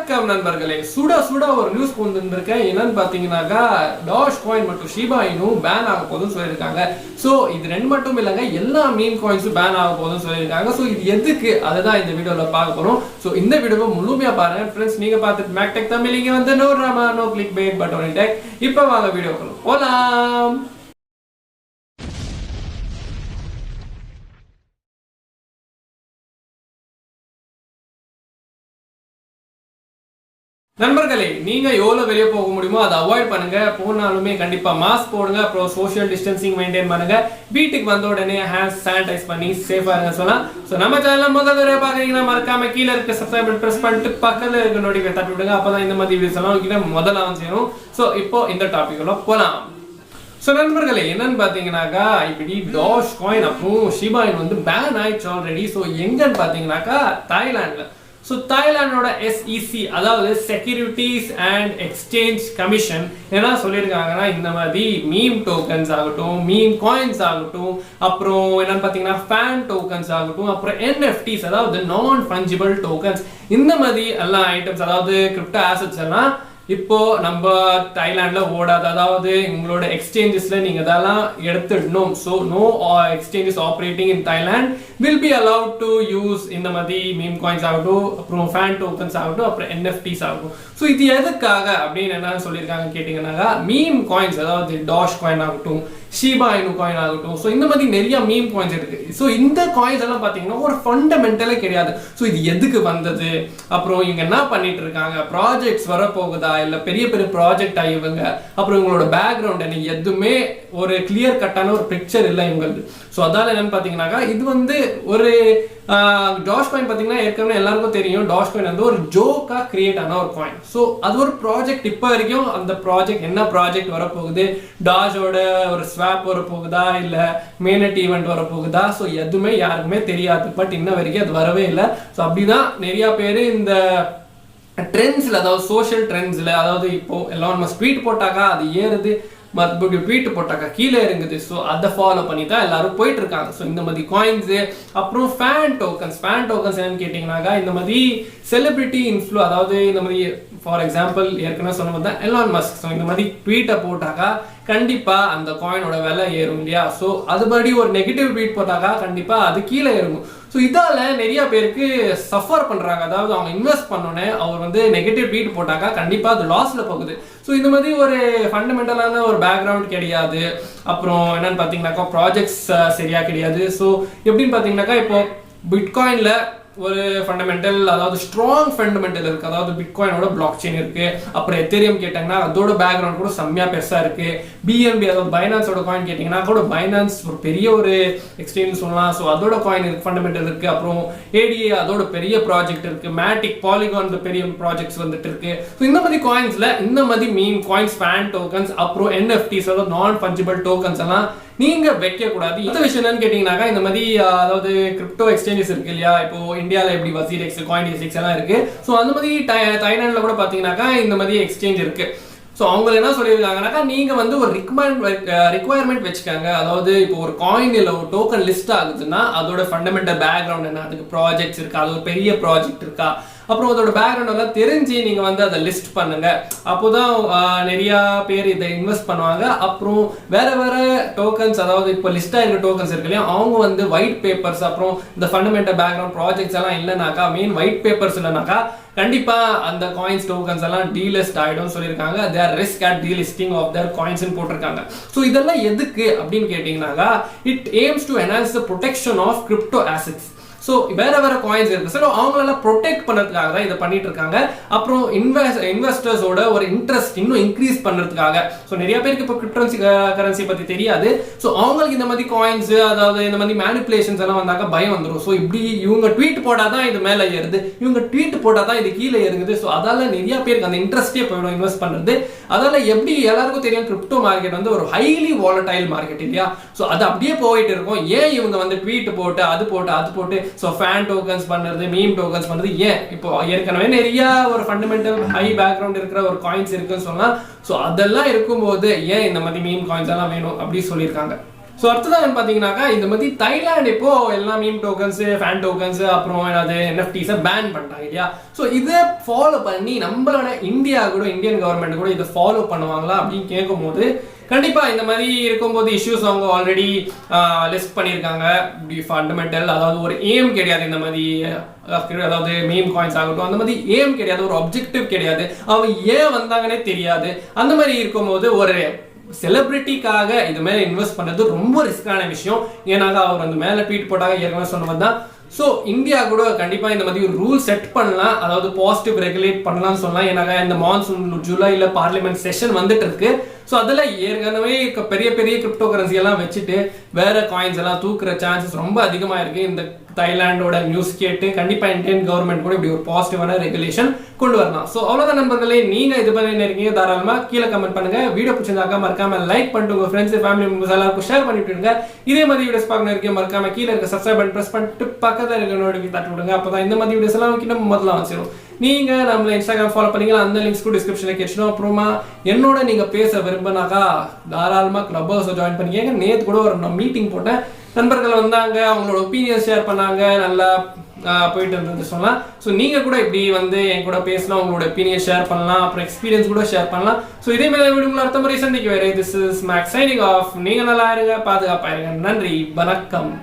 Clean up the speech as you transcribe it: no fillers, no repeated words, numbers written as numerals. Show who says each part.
Speaker 1: வணக்கம் நண்பர்களே, சுட ஒரு நியூஸ் கொண்டு வந்திருக்கேன். என்னன்னு பாத்தீங்கன்னாக்கா டாஷ் காயின் மற்றும் ஷிபா இனு பேன் ஆக போகுதுன்னு சொல்லியிருக்காங்க. ஸோ இது ரெண்டு மட்டும் இல்லைங்க, எல்லா மீம் காயின்ஸும் பேன் ஆக போகுதுன்னு சொல்லியிருக்காங்க. ஸோ இது எதுக்கு அதுதான் இந்த வீடியோவில் பார்க்க போகிறோம். ஸோ இந்த வீடியோவை முழுமையாக பாருங்க ஃப்ரெண்ட்ஸ். நீங்கள் பார்த்துட்டு மேக்டெக் தமிழ் இங்கே வந்து no drama no clickbait but one tech. இப்போ வாங்க வீடியோக்குள்ள போலாம். நண்பர்களே, நீங்க எவ்வளவு வெளியே போக முடியுமோ அதை அவாய்ட் பண்ணுங்க. போனாலுமே கண்டிப்பா மாஸ்க் போடுங்க, அப்புறம் சோஷியல் டிஸ்டன்சிங் மெயின்டைன் பண்ணுங்க. வீட்டுக்கு வந்த உடனே ஹேண்ட் சானிடைஸ் பண்ணி சேஃபா இருங்க சொல்லலாம். ஸோ நம்ம சேனல் முதல் தடவை பாக்குறீங்கன்னா மறக்காம கீழே இருக்க சப்ஸ்கிரைப் பிரஸ் பண்ணிட்டு பக்கத்துல இருக்க நோட்டிஃபிகேஷன் தட்டி விடுங்க. அப்பதான் இந்த மாதிரி வீடியோஸ் எல்லாம் உங்ககிட்ட முதல்ல செய்யணும். ஸோ இப்போ இந்த டாபிக் எல்லாம் போலாம். ஸோ நண்பர்களே, என்னன்னு பாத்தீங்கன்னாக்கா இப்படி டாஷ் காயின் அப்புறம் ஷிபா இனு வந்து பேன் ஆயிடுச்சு ஆல்ரெடி. ஸோ எங்கன்னு பாத்தீங்கன்னாக்கா தாய்லாந்துல. ஸோ தாய்லாண்டோட SEC அதாவது செக்யூரிட்டிஸ் அண்ட் எக்ஸ்சேஞ்ச் கமிஷன் என்ன சொல்லியிருக்காங்கன்னா, இந்த மாதிரி மீம் டோக்கன்ஸ் ஆகட்டும், மீம் காயின்ஸ் ஆகட்டும், அப்புறம் என்னன்னு பார்த்தீங்கன்னா ஃபேன் டோக்கன்ஸ் ஆகட்டும், அப்புறம் NFTs அதாவது நான் ஃபஞ்சிபிள் டோக்கன்ஸ், இந்த மாதிரி எல்லா ஐட்டம்ஸ் அதாவது கிரிப்டோ ஆசட்ஸ் எல்லாம் இப்போ நம்ம தாய்லாந்துல ஓடாது. அதாவது உங்களோட எக்ஸ்சேஞ்சஸ்ல நீங்க இதெல்லாம் எடுத்துடணும். So no exchanges operating in Thailand will be allowed to use இந்த மாதிரி மீம் காயின்ஸ் ஆகட்டும், அப்புறம் ஃபேன் டோக்கன்ஸ் ஆகட்டும், அப்புறம் NFTs ஆகட்டும். ஸோ இது எதுக்காக அப்படின்னு என்ன சொல்லியிருக்காங்க கேட்டீங்கன்னாக்கா, மீம் காயின்ஸ் அதாவது டாஷ் காயின் ஆகட்டும், ஷிபா இனு காயின் ஆகட்டும், ஸோ இந்த மாதிரி நிறைய மீம் காயின்ஸ் இருக்கு. ஸோ இந்த காயின்ஸ் எல்லாம் பார்த்தீங்கன்னா ஒரு ஃபண்டமெண்டலே கிடையாது. ஸோ இது எதுக்கு வந்தது, அப்புறம் இவங்க என்ன பண்ணிட்டு இருக்காங்க, ப்ராஜெக்ட்ஸ் வரப்போகுதா, இல்லை பெரிய பெரிய ப்ராஜெக்ட் ஆகிவங்க, அப்புறம் இவங்களோட பேக்ரவுண்ட் எனக்கு எதுவுமே ஒரு கிளியர் கட்டான ஒரு பிக்சர் இல்லை இவங்களுக்கு. ஸோ அதால என்னன்னு பார்த்தீங்கன்னாக்கா இது வந்து ஒரு டாஷ் காயின் பார்த்தீங்கன்னா ஏற்கனவே எல்லாருக்கும் தெரியும். டாஷ் காயின் வந்து ஒரு ஜோக்கா கிரியேட் ஆன ஒரு காயின். ஸோ அது ஒரு ப்ராஜெக்ட். இப்போ வரைக்கும் அந்த ப்ராஜெக்ட் என்ன ப்ராஜெக்ட் வரப்போகுது, டாஷோட ஒரு ஸ்வாப் வரப்போகுதா இல்லை மெயினட் ஈவெண்ட் வரப்போகுதா, ஸோ எதுவுமே யாருக்குமே தெரியாது. பட் இன்ன வரைக்கும் அது வரவே இல்லை. ஸோ அப்படிதான் நிறைய பேர் இந்த ட்ரெண்ட்ஸ்ல அதாவது சோஷியல் ட்ரெண்ட்ஸ்ல அதாவது இப்போ எல்லாம் நம்ம ட்வீட் போட்டாக்கா அது ஏறுது, மறுபடியும் ட்வீட் போட்டாக்கா கீழே இறங்குது. ஸோ அதை ஃபாலோ பண்ணி தான் எல்லாரும் போயிட்டு இருக்காங்க. ஸோ இந்த மாதிரி காயின்ஸு அப்புறம் ஃபேன் டோக்கன்ஸ் என்னன்னு கேட்டிங்கனாக்கா இந்த மாதிரி செலிபிரிட்டி இன்ஃப்ளூ அதாவது இந்த மாதிரி ஃபார் எக்ஸாம்பிள் ஏற்கனவே சொன்ன மாதிரி தான் எலான் மஸ்க். ஸோ இந்த மாதிரி ட்வீட்டை போட்டாக்கா கண்டிப்பா அந்த காயினோட விலை ஏறும் இல்லையா. ஸோ அதுபடி ஒரு நெகட்டிவ் ட்வீட் போட்டாக்கா கண்டிப்பா அது கீழே இறங்கும். ஸோ இதால நிறைய பேருக்கு சஃபர் பண்றாங்க. அதாவது அவங்க இன்வெஸ்ட் பண்ணோன்னே அவர் வந்து நெகட்டிவ் ட்வீட் போட்டாக்கா கண்டிப்பா அது லாஸ்ல போகுது. ஸோ இந்த மாதிரி ஒரு ஃபண்டமெண்டலான ஒரு பேக்ரவுண்ட் கிடையாது. அப்புறம் என்னன்னு பார்த்தீங்கன்னாக்கா ப்ராஜெக்ட்ஸ் சரியா கிடையாது. ஸோ எப்படின்னு பார்த்தீங்கன்னாக்கா இப்போ பிட்காயின்ல ஒரு ஃபண்டமெண்டல் அதாவது ஸ்ட்ராங் ஃபண்டமெண்டல் இருக்கு. அதாவது பிட்காயினோட பிளாக் செயின் இருக்கு. அப்புறம் எத்தேரியம் கேட்டாங்கன்னா அதோட பேக்ரவுண்ட் கூட செம்மையா பெருசா இருக்கு. BNB அதாவது பைனான்ஸோட காயின் கேட்டீங்கன்னா கூட பைனான்ஸ் ஒரு பெரிய ஒரு எக்ஸ்சேஞ்ச் சொல்லலாம். ஸோ அதோட காயின் இருக்கு, ஃபண்டமெண்டல் இருக்கு. அப்புறம் ADA அதோட பெரிய ப்ராஜெக்ட் இருக்கு. மேட்டிக் பாலிகான் பெரிய ப்ராஜெக்ட்ஸ் வந்துட்டு இருக்கு. ஸோ இந்த மாதிரி காயின்ஸ்ல இந்த மாதிரி மீம் காயின்ஸ், ஃபேன் டோக்கன்ஸ், அப்புறம் NFTs அதாவது நான் ஃபஞ்சிபிள் டோக்கன்ஸ் எல்லாம் நீங்க வைக்க கூடாது. இந்த விஷயம் என்னன்னு கேட்டீங்கன்னாக்கா இந்த மாதிரி அதாவது கிரிப்டோ எக்ஸ்சேஞ்சஸ் இருக்கு இல்லையா. இப்போ இந்தியாவில் எப்படி WazirX, CoinDesk எல்லாம் இருக்கு. ஸோ அந்த மாதிரி தாய்லாந்துல கூட பாத்தீங்கன்னாக்கா இந்த மாதிரி எக்ஸ்சேஞ்ச் இருக்கு. ஸோ அவங்க என்ன சொல்லியிருக்காங்கனாக்கா நீங்க வந்து ஒரு ரிக்வயர்மெண்ட் வச்சுக்காங்க. அதாவது இப்போ ஒரு காயின் இல்லை ஒரு டோக்கன் லிஸ்ட் ஆகுதுன்னா அதோட ஃபண்டமெண்டல் பேக்ரவுண்ட் என்ன, அதுக்கு ப்ராஜெக்ட்ஸ் இருக்கா, அது ஒரு பெரிய ப்ராஜெக்ட் இருக்கா, அப்புறம் அதோட பேக்ரவுண்ட் எல்லாம் தெரிஞ்சு நீங்க வந்து அதை லிஸ்ட் பண்ணுங்க. அப்போதான் நிறைய பேர் இதை இன்வெஸ்ட் பண்ணுவாங்க. அப்புறம் வேற டோக்கன்ஸ் அதாவது இப்போ லிஸ்ட் ஆகிற டோக்கன்ஸ் இருக்கு இல்லையா, அவங்க வந்து ஒயிட் பேப்பர்ஸ் அப்புறம் இந்த ஃபண்டமெண்டல் பேக்ரவுண்ட் ப்ராஜெக்ட்ஸ் எல்லாம் இல்லைனாக்கா, மெயின் ஒயிட் பேப்பர்ஸ் இல்லைனாக்கா கண்டிப்பா அந்த காயின்ஸ் டோக்கன்ஸ் எல்லாம் டீலிஸ்ட் ஆயிடும் சொல்லியிருக்காங்க. There risk at delisting of their coins போட்டிருக்காங்க. ஸோ இதெல்லாம் எதுக்கு அப்படின்னு கேட்டீங்கன்னாக்கா it aims to enhance the protection of crypto assets. So வேற காயின்ஸ் இருக்கு. ஸோ அவங்களெல்லாம் ப்ரொடெக்ட் பண்ணுறதுக்காக தான் இதை பண்ணிட்டு இருக்காங்க. அப்புறம் இன்வெஸ்டர்ஸோட ஒரு இன்ட்ரெஸ்ட் இன்னும் இன்க்ரீஸ் பண்ணுறதுக்காக. ஸோ நிறைய பேருக்கு இப்போ கிரிப்டோ கரன்சி பற்றி தெரியாது. ஸோ அவங்களுக்கு இந்த மாதிரி காயின்ஸ் அதாவது இந்த மாதிரி மேனிப்புலேஷன்ஸ் எல்லாம் வந்தாக்க பயம் வந்துடும். ஸோ இப்படி இவங்க ட்வீட் போட்டால் தான் இது மேலே ஏறுது, இவங்க ட்வீட் போட்டால் தான் இது கீழே இறங்குது. ஸோ அதால நிறைய பேருக்கு அந்த இன்ட்ரெஸ்டே போயிடும் இன்வெஸ்ட் பண்ணுறது. அதால எப்படி எல்லாருக்கும் தெரியும் கிரிப்டோ மார்க்கெட் வந்து ஒரு ஹைலி வாலடைல் மார்க்கெட் இல்லையா. ஸோ அது அப்படியே போயிட்டு இருக்கும். ஏன் இவங்க வந்து ட்வீட் போட்டு அது போட்டு ஸோ ஃபேன் டோக்கன்ஸ் பண்ணுறது, மீம் டோக்கன்ஸ் பண்ணுறது ஏன் இப்போ ஏற்கனவே நிறைய ஒரு ஃபண்டமெண்டல் ஹை பேக்ரவுண்ட் இருக்கிற ஒரு காயின்ஸ் இருக்குன்னு சொல்லலாம். ஸோ அதெல்லாம் இருக்கும்போது ஏன் இந்த மாதிரி மீம் காயின்ஸ் எல்லாம் வேணும் அப்படி சொல்லியிருக்காங்க. ஸோ அடுத்ததான் பார்த்தீங்கன்னாக்கா இந்த மாதிரி தைலாண்ட் இப்போ எல்லா மீம் டோக்கன்ஸ் ஃபேன் டோக்கன்ஸ் அப்புறம் ஏதாவது என்எஃப்டிஸை பேன் பண்ணிட்டாங்க இல்லையா. ஸோ இதை ஃபாலோ பண்ணி நம்மளோட இந்தியன் கவர்மெண்ட் கூட இதை ஃபாலோ பண்ணுவாங்களா அப்படின்னு கேட்கும்போது கண்டிப்பாக இந்த மாதிரி இருக்கும்போது இஷ்யூஸ் அவங்க ஆல்ரெடி லிஸ்ட் பண்ணியிருக்காங்க. ஃபண்டமெண்டல் அதாவது ஒரு எய்ம் கிடையாது, இந்த மாதிரி அதாவது மீம் காயின்ஸ் ஆகட்டும் அந்த மாதிரி எய்ம் கிடையாது, ஒரு ஆப்ஜெக்டிவ் கிடையாது, அவங்க ஏன் வந்தாங்கன்னே தெரியாது. அந்த மாதிரி இருக்கும்போது ஒரு செலிபிரிட்டிக்காக இது மேலே இன்வெஸ்ட் பண்ணுறது ரொம்ப ரிஸ்கான விஷயம். ஏன்னாக்கா அவர் அந்த மேலே ட்வீட் போட்டாங்க ஏற்கனவே சொன்னது தான். ஸோ இந்தியா கூட கண்டிப்பாக இந்த மாதிரி ஒரு ரூல் செட் பண்ணலாம், அதாவது பாசிட்டிவ் ரெகுலேட் பண்ணலாம்னு சொல்லலாம். ஏன்னாக்கா இந்த மான்சூன் ஜூலைல பார்லிமெண்ட் செஷன் வந்துட்டு இருக்கு. ஸோ அதில் ஏற்கனவே பெரிய பெரிய கிரிப்டோ கரன்சி எல்லாம் வச்சுட்டு வேற காயின்ஸ் எல்லாம் தூக்குற சான்சஸ் ரொம்ப அதிகமாக இருக்கு. இந்த தாய்லாண்டோட நியூஸ் கேட்டு கண்டிப்பாக இந்தியன் கவர்மெண்ட் கூட இப்படி ஒரு பாசிட்டிவான ரெகுலேஷன் கொண்டு வரலாம். ஸோ அவ்வளோதான் நண்பர்களே, நீங்கள் இது பண்ணி இருக்கீங்க தாராளமாக கீழே கமெண்ட் பண்ணுங்க. வீடியோ பிடிச்சிருந்தாக்கா மறக்காம லைக் பண்ணிட்டு உங்க ஃப்ரெண்ட்ஸ் ஃபேமிலி மெம்பர்ஸ் எல்லாருக்கும் ஷேர் பண்ணிட்டு இருங்க. இதே மாதிரி வீடியோஸ் பார்க்கணும் இருக்கீங்க மறக்காம கீழே இருக்க சப்ஸ்கிரைப் பட்டன் பிரஸ் பண்ணிட்டு பக்கத்தில் இருக்க நோட்டிஃபிகேஷன் தட்டி விடுங்க. அப்பதான் இந்த மாதிரி வீடியோஸ் எல்லாம் நம்ம முதல்ல வந்துடும். நீங்க நம்மள இன்ஸ்டாகிராம் ஃபாலோ பண்ணீங்களா, அந்த லிங்க்ஸ் கூட டிஸ்கிரிப்ஷன்ல கிடைச்சிடும். அப்புறமா என்னோட நீங்க பேச விரும்பினாக்கா தாராளமா கிளப் ஹவுஸ் ஜாயின் பண்ணிக்கங்க. நேத்து கூட ஒரு மீட்டிங் போட்டேன், நண்பர்கள் வந்தாங்க, அவங்களோட ஒப்பீனியன் ஷேர் பண்ணாங்க, நல்லா போயிட்டு இருந்தது சொல்லலாம். ஸோ நீங்க கூட இப்படி வந்து என் கூட பேசலாம், உங்களோட ஒப்பீனியன் ஷேர் பண்ணலாம், அப்புறம் எக்ஸ்பீரியன்ஸ் கூட ஷேர் பண்ணலாம். ஸோ இதே மாதிரி வீடியோ அடுத்த முறை சந்திக்க வேறு. This is Max signing off. நீங்க நல்லா இருங்க, பாதுகாப்பா இருங்க. நன்றி, வணக்கம்.